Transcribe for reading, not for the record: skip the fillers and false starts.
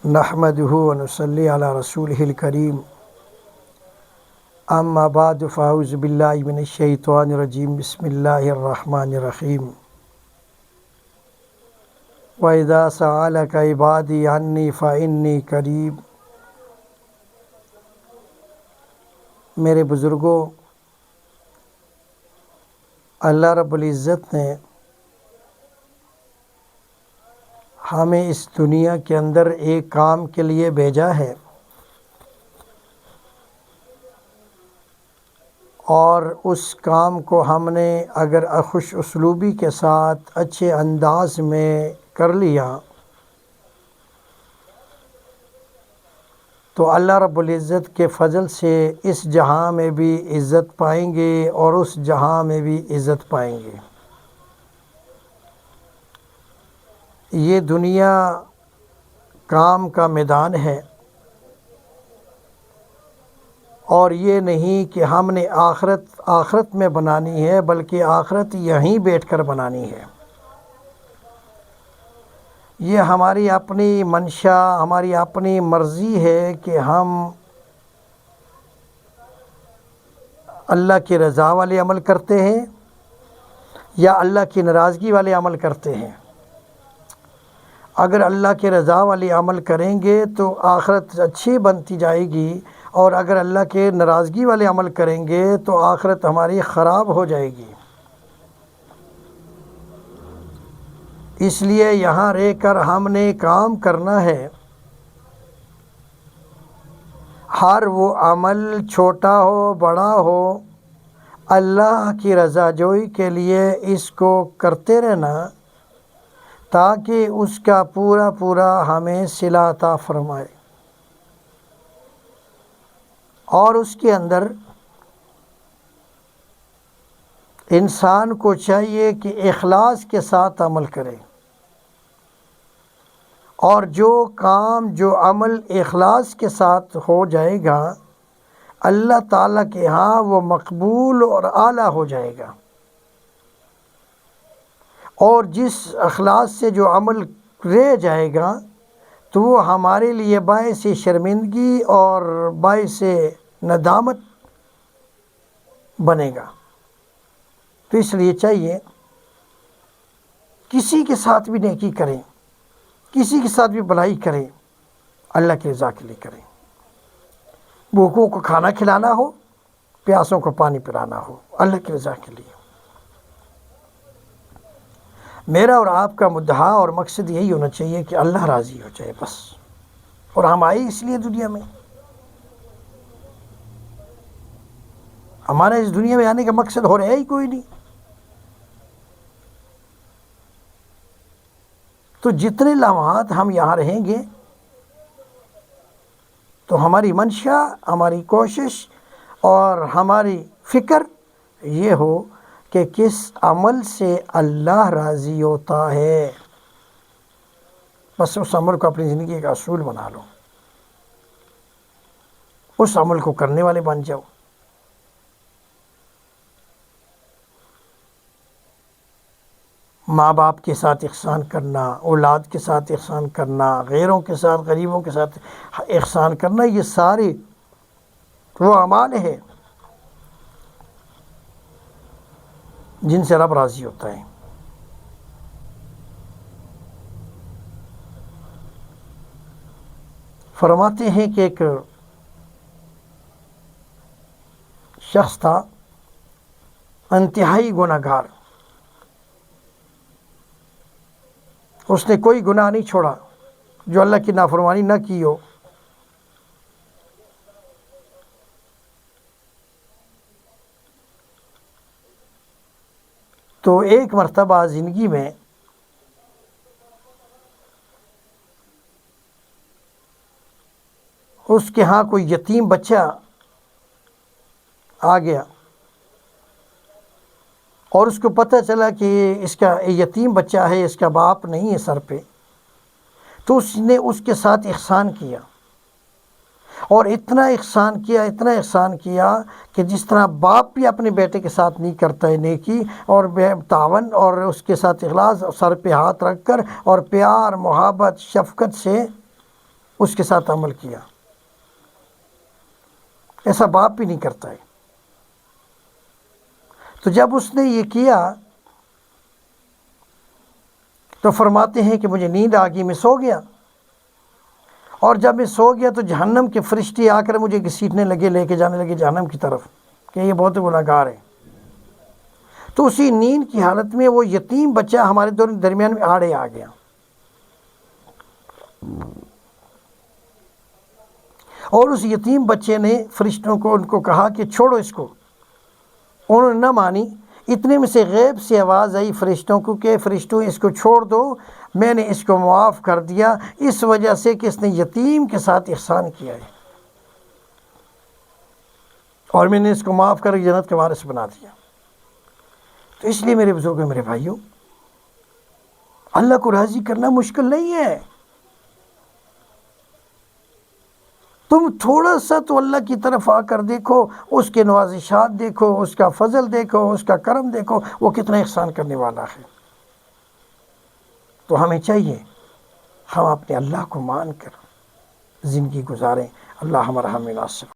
نحمدہ ونصلی علی رسولہ الکریم اما بعد فاعوذ باللہ من الشیطان الرجیم بسم اللہ الرحمن الرحیم وَإِذَا سَأَلَكَ عِبَادِي عَنِّي فَإِنِّي قَرِيبٌ۔ میرے بزرگوں، اللہ رب العزت نے ہمیں اس دنیا کے اندر ایک کام کے لیے بھیجا ہے، اور اس کام کو ہم نے اگر خوش اسلوبی کے ساتھ اچھے انداز میں کر لیا تو اللہ رب العزت کے فضل سے اس جہاں میں بھی عزت پائیں گے اور اس جہاں میں بھی عزت پائیں گے۔ یہ دنیا کام کا میدان ہے، اور یہ نہیں کہ ہم نے آخرت میں بنانی ہے، بلکہ آخرت یہیں بیٹھ کر بنانی ہے۔ یہ ہماری اپنی منشا، ہماری اپنی مرضی ہے کہ ہم اللہ کی رضا والے عمل کرتے ہیں یا اللہ کی ناراضگی والے عمل کرتے ہیں۔ اگر اللہ کے رضا والی عمل کریں گے تو آخرت اچھی بنتی جائے گی، اور اگر اللہ کے ناراضگی والے عمل کریں گے تو آخرت ہماری خراب ہو جائے گی۔ اس لیے یہاں رہ کر ہم نے کام کرنا ہے۔ ہر وہ عمل چھوٹا ہو بڑا ہو، اللہ کی رضا جوئی کے لیے اس کو کرتے رہنا، تاکہ اس کا پورا ہمیں صلہ عطا فرمائے۔ اور اس کے اندر انسان کو چاہیے کہ اخلاص کے ساتھ عمل کرے، اور جو کام جو عمل اخلاص کے ساتھ ہو جائے گا اللہ تعالیٰ کے ہاں وہ مقبول اور اعلیٰ ہو جائے گا، اور جس اخلاص سے جو عمل رہ جائے گا تو وہ ہمارے لیے باعث شرمندگی اور باعث ندامت بنے گا۔ تو اس لیے چاہیے کسی کے ساتھ بھی نیکی کریں، کسی کے ساتھ بھی بھلائی کریں، اللہ کی رضا کے لیے کریں۔ بھوکوں کو کھانا کھلانا ہو، پیاسوں کو پانی پلانا ہو، اللہ کی رضا کے لیے۔ میرا اور آپ کا مدعا اور مقصد یہی ہونا چاہیے کہ اللہ راضی ہو جائے بس، اور ہم آئے اس لیے دنیا میں۔ ہمارا اس دنیا میں آنے کا مقصد ہو رہا ہی کوئی نہیں۔ تو جتنے لمحات ہم یہاں رہیں گے تو ہماری منشا، ہماری کوشش اور ہماری فکر یہ ہو کہ کس عمل سے اللہ راضی ہوتا ہے، بس اس عمل کو اپنی زندگی کا اصول بنا لو، اس عمل کو کرنے والے بن جاؤ۔ ماں باپ کے ساتھ احسان کرنا، اولاد کے ساتھ احسان کرنا، غیروں کے ساتھ، غریبوں کے ساتھ احسان کرنا، یہ سارے وہ اعمال ہیں جن سے رب راضی ہوتا ہے۔ فرماتے ہیں کہ ایک شخص تھا انتہائی گناہ گار، اس نے کوئی گناہ نہیں چھوڑا جو اللہ کی نافرمانی نہ کی ہو۔ تو ایک مرتبہ زندگی میں اس کے ہاں کوئی یتیم بچہ آ گیا، اور اس کو پتہ چلا کہ اس کا یتیم بچہ ہے، اس کا باپ نہیں ہے سر پہ۔ تو اس نے اس کے ساتھ احسان کیا، اور اتنا احسان کیا کہ جس طرح باپ بھی اپنے بیٹے کے ساتھ نہیں کرتا ہے نیکی اور تعاون، اور اس کے ساتھ اخلاص، سر پہ ہاتھ رکھ کر اور پیار محبت شفقت سے اس کے ساتھ عمل کیا. ایسا باپ بھی نہیں کرتا ہے. تو جب اس نے یہ کیا تو فرماتے ہیں کہ مجھے نیند آ گئی، میں سو گیا. اور جب میں سو گیا تو جہنم کے فرشتے آ کر مجھے گھسیٹنے لگے، لے کے جانے لگے جہنم کی طرف کہ یہ بہت گناہگار ہے. تو اسی نیند کی حالت میں وہ یتیم بچہ ہمارے درمیان میں آڑے آ گیا. اور اس یتیم بچے نے فرشتوں کو ان کو کہا کہ چھوڑو اس کو. انہوں نے نہ مانی. اتنے میں سے غیب سے آواز آئی فرشتوں کو کہ فرشتوں اس کو چھوڑ دو، میں نے اس کو معاف کر دیا اس وجہ سے کہ اس نے یتیم کے ساتھ احسان کیا ہے، اور میں نے اس کو معاف کر کے جنت کے وارث بنا دیا. تو اس لیے میرے بزرگوں، میرے بھائیوں، اللہ کو راضی کرنا مشکل نہیں ہے. تم تھوڑا سا تو اللہ کی طرف آ کر دیکھو، اس کے نوازشات دیکھو، اس کا فضل دیکھو، اس کا کرم دیکھو، وہ کتنا احسان کرنے والا ہے. تو ہمیں چاہیے ہم اپنے اللہ کو مان کر زندگی گزاریں. اللہ ہمارا ہمیں ناصر